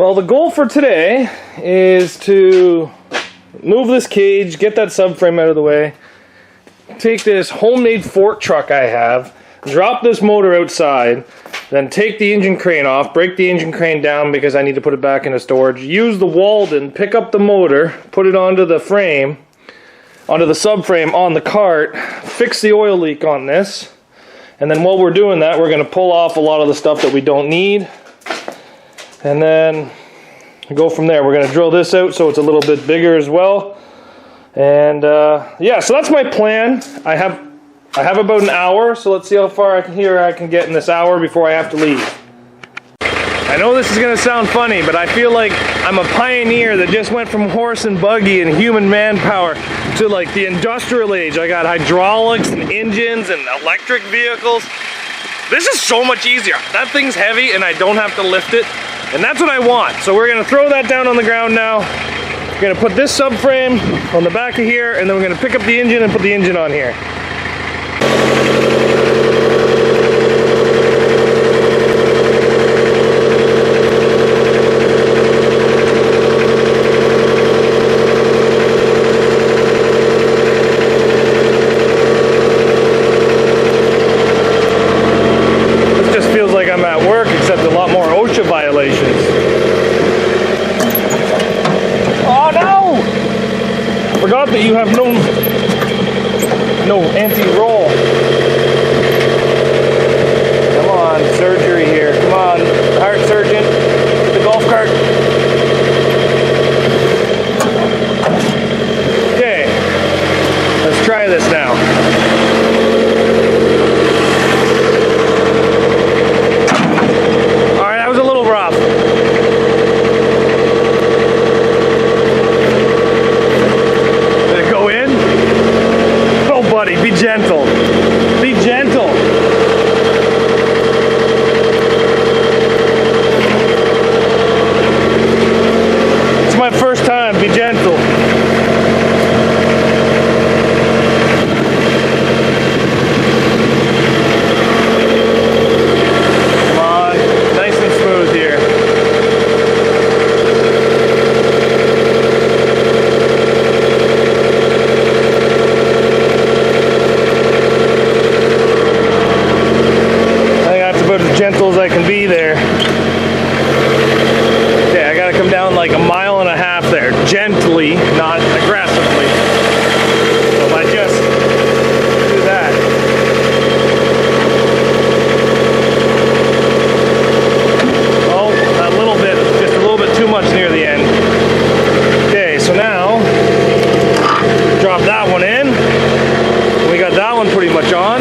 Well, the goal for today is to move this cage, get that subframe out of the way, take this homemade fork truck I have, drop this motor outside, then take the engine crane off, break the engine crane down because I need to put it back into storage, use the Walden, pick up the motor, put it onto the frame, onto the subframe on the cart, fix the oil leak on this, and then while we're doing that, we're going to pull off a lot of the stuff that we don't need, and then go from there. We're going to drill this out so it's a little bit bigger as well, and yeah, so that's my plan. I have about an hour, so let's see how far I can get in this hour before I have to leave. I know this is going to sound funny, but I feel like I'm a pioneer that just went from horse and buggy and human manpower to like the industrial age. I got hydraulics and engines and electric vehicles. This is so much easier. That thing's heavy and I don't have to lift it, and that's what I want. So we're going to throw that down on the ground now. We're going to put this subframe on the back of here, and then we're going to pick up the engine and put the engine on here. Forgot that you have no anti-roll. Come on, surgery here. Come on, heart surgeon. Get the golf cart. Okay, let's try this now. All right, that was a little rough. Be gentle. Be gentle. It's my first time. Be gentle. Come on. Nice and smooth here. Gentle as I can be there. Okay, I gotta come down like 1.5 miles there, gently, not aggressively. So if I just do that. Oh, a little bit, just a little bit too much near the end. Okay, so now, drop that one in. We got that one pretty much on.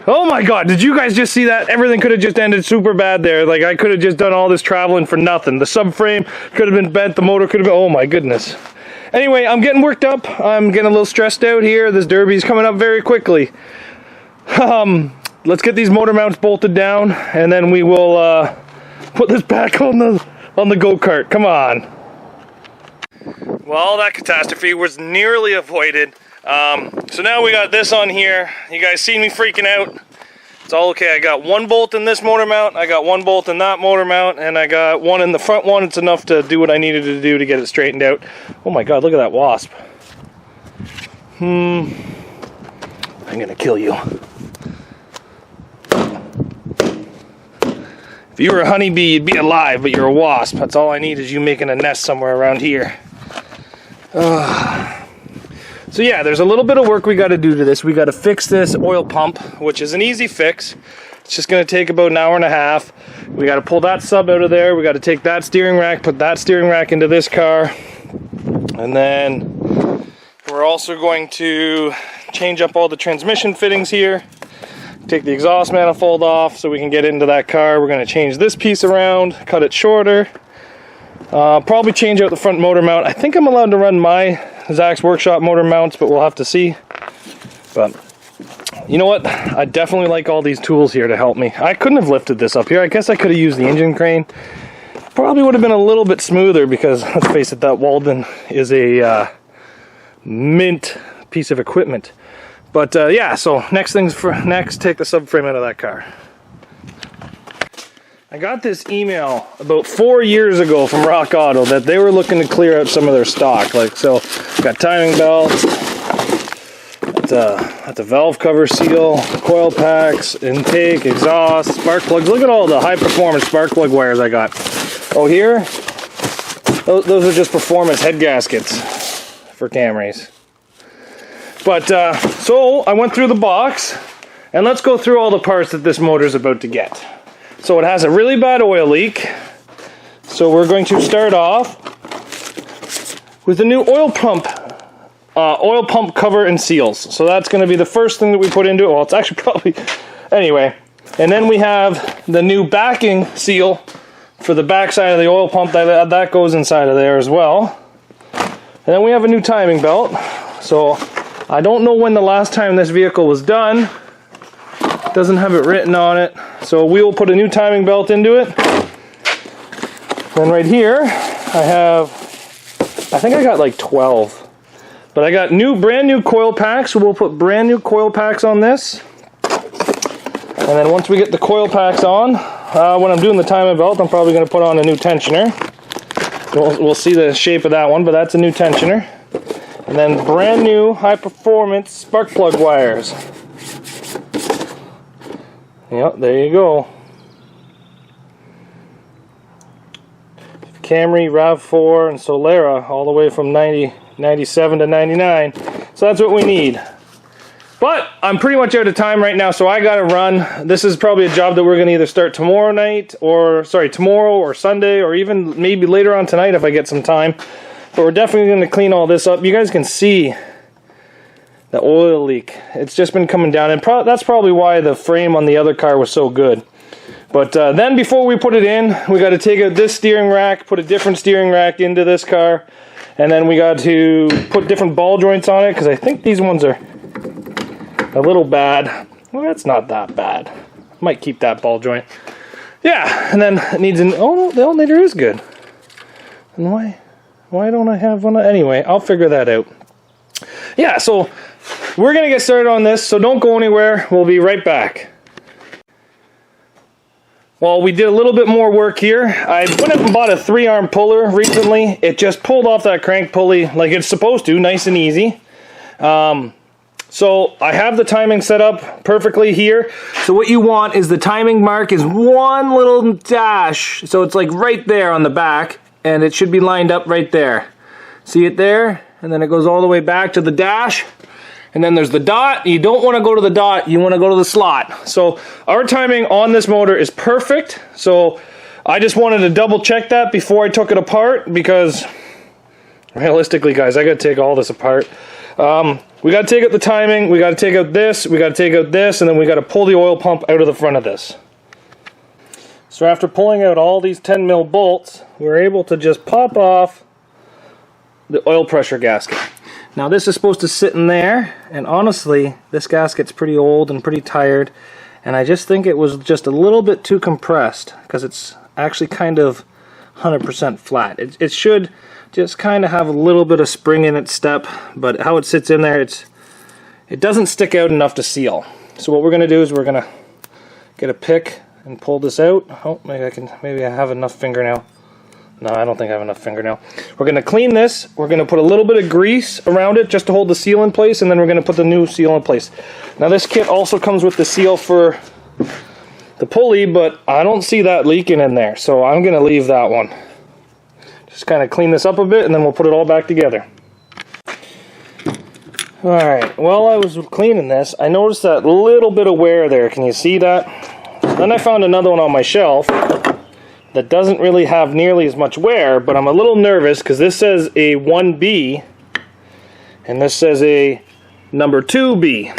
Oh my god, did you guys just see that? Everything could have just ended super bad there. Like, I could have just done all this traveling for nothing. The subframe could have been bent, the motor could have been... Oh my goodness. Anyway, I'm getting worked up. I'm getting a little stressed out here. This derby's coming up very quickly. Let's get these motor mounts bolted down, and then we will put this back on the go-kart. Come on. Well, that catastrophe was nearly avoided. So now we got this on here. You guys seen me freaking out. It's all okay. I got one bolt in this motor mount, I got one bolt in that motor mount, and I got one in the front one. It's enough to do what I needed to do to get it straightened out. Oh my god, look at that wasp. I'm gonna kill you. If you were a honeybee, you'd be alive, but you're a wasp. That's all I need, is you making a nest somewhere around here. So yeah, there's a little bit of work we got to do to this. We got to fix this oil pump, which is an easy fix. It's just going to take about 1.5 hours. We got to pull that sub out of there. We got to take that steering rack, put that steering rack into this car. And then we're also going to change up all the transmission fittings here. Take the exhaust manifold off so we can get into that car. We're going to change this piece around, cut it shorter. Probably change out the front motor mount. I think I'm allowed to run my Zacks Workshop motor mounts, but we'll have to see. But you know what? I definitely like all these tools here to help me. I couldn't have lifted this up here. I guess I could have used the engine crane. Probably would have been a little bit smoother because, let's face it, that Walden is a mint piece of equipment. But yeah, so next, take the subframe out of that car. I got this email about 4 years ago from Rock Auto that they were looking to clear out some of their stock. Like, so, got timing belts, got the valve cover seal, coil packs, intake, exhaust, spark plugs. Look at all the high performance spark plug wires I got. Oh, here, those are just performance head gaskets for Camrys. But, so I went through the box, and let's go through all the parts that this motor is about to get. So it has a really bad oil leak. So we're going to start off with the new oil pump cover and seals. So that's going to be the first thing that we put into it. Well, it's actually probably, anyway. And then we have the new backing seal for the back side of the oil pump. That goes inside of there as well. And then we have a new timing belt. So I don't know when the last time this vehicle was done. It doesn't have it written on it. So we will put a new timing belt into it. Then right here, I think I got like 12. But I got brand new coil packs, so we'll put brand new coil packs on this. And then once we get the coil packs on, when I'm doing the timing belt, I'm probably going to put on a new tensioner. We'll see the shape of that one, but that's a new tensioner. And then brand new high performance spark plug wires. Yep, there you go. Camry, RAV4, and Solera, all the way from 97 to 99. So that's what we need. But I'm pretty much out of time right now, so I gotta run. This is probably a job that we're gonna either start tomorrow or Sunday, or even maybe later on tonight if I get some time. But we're definitely gonna clean all this up. You guys can see the oil leak. It's just been coming down, and that's probably why the frame on the other car was so good. But then before we put it in, we got to take out this steering rack, put a different steering rack into this car, and then we got to put different ball joints on it, because I think these ones are a little bad. Well, that's not that bad. Might keep that ball joint. Yeah, and then it needs an... Oh, no, the alternator is good. And why don't I have one? Anyway, I'll figure that out. Yeah, so we're going to get started on this, so don't go anywhere. We'll be right back. Well, we did a little bit more work here. I went up and bought a 3-arm puller recently. It just pulled off that crank pulley like it's supposed to, nice and easy. So I have the timing set up perfectly here. So what you want is the timing mark is one little dash. So it's like right there on the back, and it should be lined up right there. See it there? And then it goes all the way back to the dash. And then there's the dot. You don't want to go to the dot, you want to go to the slot. So our timing on this motor is perfect. So I just wanted to double check that before I took it apart, because realistically, guys, I got to take all this apart. We got to take out the timing, we got to take out this, we got to take out this, and then we got to pull the oil pump out of the front of this. So after pulling out all these 10 mil bolts, we're able to just pop off the oil pressure gasket. Now this is supposed to sit in there, and honestly, this gasket's pretty old and pretty tired, and I just think it was just a little bit too compressed, because it's actually kind of 100% flat. It should just kind of have a little bit of spring in its step, but how it sits in there, it doesn't stick out enough to seal. So what we're going to do is we're going to get a pick and pull this out. Oh, maybe I have enough fingernail. No, I don't think I have enough fingernail. We're going to clean this. We're going to put a little bit of grease around it just to hold the seal in place, and then we're going to put the new seal in place. Now this kit also comes with the seal for the pulley, but I don't see that leaking in there, so I'm going to leave that one. Just kind of clean this up a bit, and then we'll put it all back together. Alright, while I was cleaning this, I noticed that little bit of wear there. Can you see that? Then I found another one on my shelf that doesn't really have nearly as much wear, but I'm a little nervous because this says a 1B and this says a number 2B.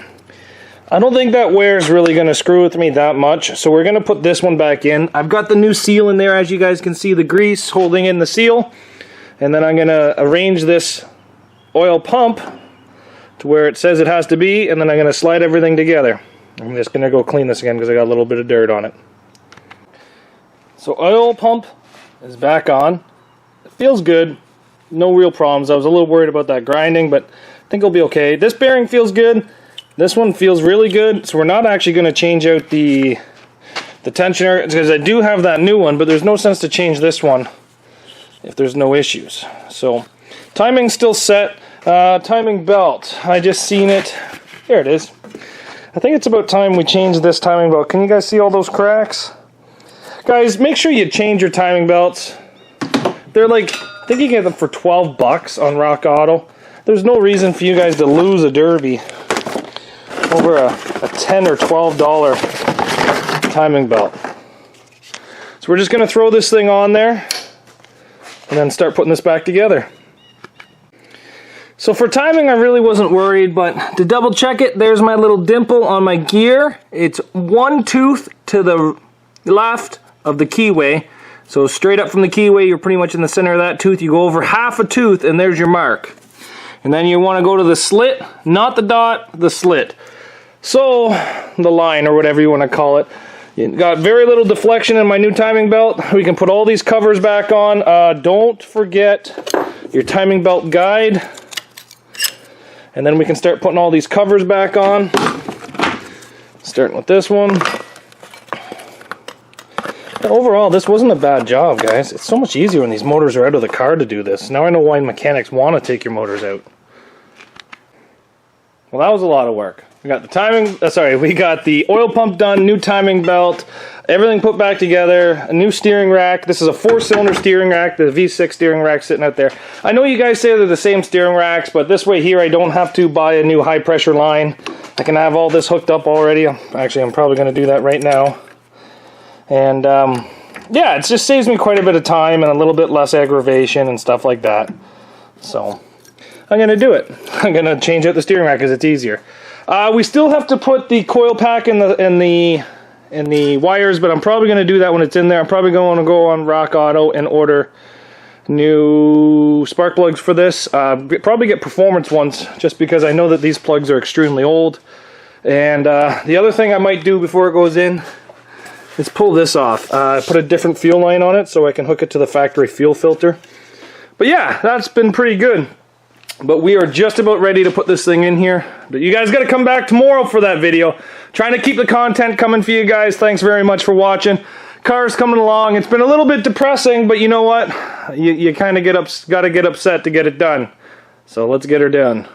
I don't think that wear is really going to screw with me that much, so we're going to put this one back in. I've got the new seal in there, as you guys can see, the grease holding in the seal, and then I'm going to arrange this oil pump to where it says it has to be, and then I'm going to slide everything together. I'm just going to go clean this again because I got a little bit of dirt on it. So oil pump is back on. It feels good. No real problems. I was a little worried about that grinding, but I think it'll be okay. This bearing feels good. This one feels really good. So we're not actually going to change out the tensioner, because I do have that new one, but there's no sense to change this one if there's no issues. So timing's still set. Timing belt, I just seen it. There it is. I think it's about time we change this timing belt. Can you guys see all those cracks? Guys, make sure you change your timing belts. They're like, I think you get them for 12 bucks on Rock Auto. There's no reason for you guys to lose a derby over a $10 or $12 timing belt. So we're just going to throw this thing on there and then start putting this back together. So for timing, I really wasn't worried, but to double check it, there's my little dimple on my gear. It's one tooth to the left of the keyway. So straight up from the keyway, you're pretty much in the center of that tooth. You go over half a tooth and there's your mark. And then you want to go to the slit, not the dot, the slit. So the line, or whatever you want to call it. You got very little deflection in my new timing belt. We can put all these covers back on. Don't forget your timing belt guide. And then we can start putting all these covers back on. Starting with this one. Overall, this wasn't a bad job, guys. It's so much easier when these motors are out of the car to do this. Now I know why mechanics want to take your motors out. Well, that was a lot of work. We got the timing, we got the oil pump done, new timing belt, everything put back together, a new steering rack. This is a 4-cylinder steering rack, the V6 steering rack sitting out there. I know you guys say they're the same steering racks, but this way here I don't have to buy a new high pressure line. I can have all this hooked up already. Actually, I'm probably going to do that right now. And yeah, it just saves me quite a bit of time and a little bit less aggravation and stuff like that. So I'm going to do it. I'm going to change out the steering rack because it's easier. We still have to put the coil pack in the wires, but I'm probably going to do that when it's in there. I'm probably going to go on Rock Auto and order new spark plugs for this. Probably get performance ones, just because I know that these plugs are extremely old. And the other thing I might do before it goes in is pull this off. Put a different fuel line on it so I can hook it to the factory fuel filter. But yeah, that's been pretty good. But we are just about ready to put this thing in here. But you guys got to come back tomorrow for that video. Trying to keep the content coming for you guys. Thanks very much for watching. Car's coming along. It's been a little bit depressing, but you know what? You kind of got to get upset to get it done. So let's get her done.